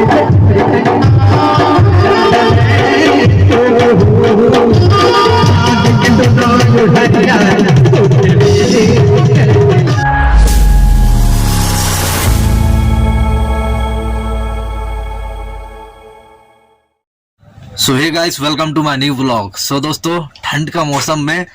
So hey guys, welcome to my new vlog. So दोस्तों, ठंड का मौसम में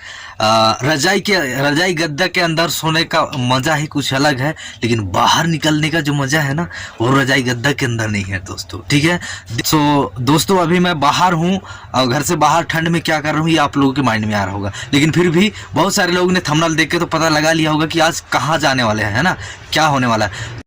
रजाई गद्दा के अंदर सोने का मजा ही कुछ अलग है, लेकिन बाहर निकलने का जो मजा है ना, वो रजाई गद्दा के अंदर नहीं है दोस्तों। ठीक है। सो दोस्तों, अभी मैं बाहर हूँ और घर से बाहर ठंड में क्या कर रहा हूँ ये आप लोगों के माइंड में आ रहा होगा, लेकिन फिर भी बहुत सारे लोगों ने थंबनेल देख के तो पता लगा लिया होगा कि आज कहाँ जाने वाले हैं, है ना, क्या होने वाला है।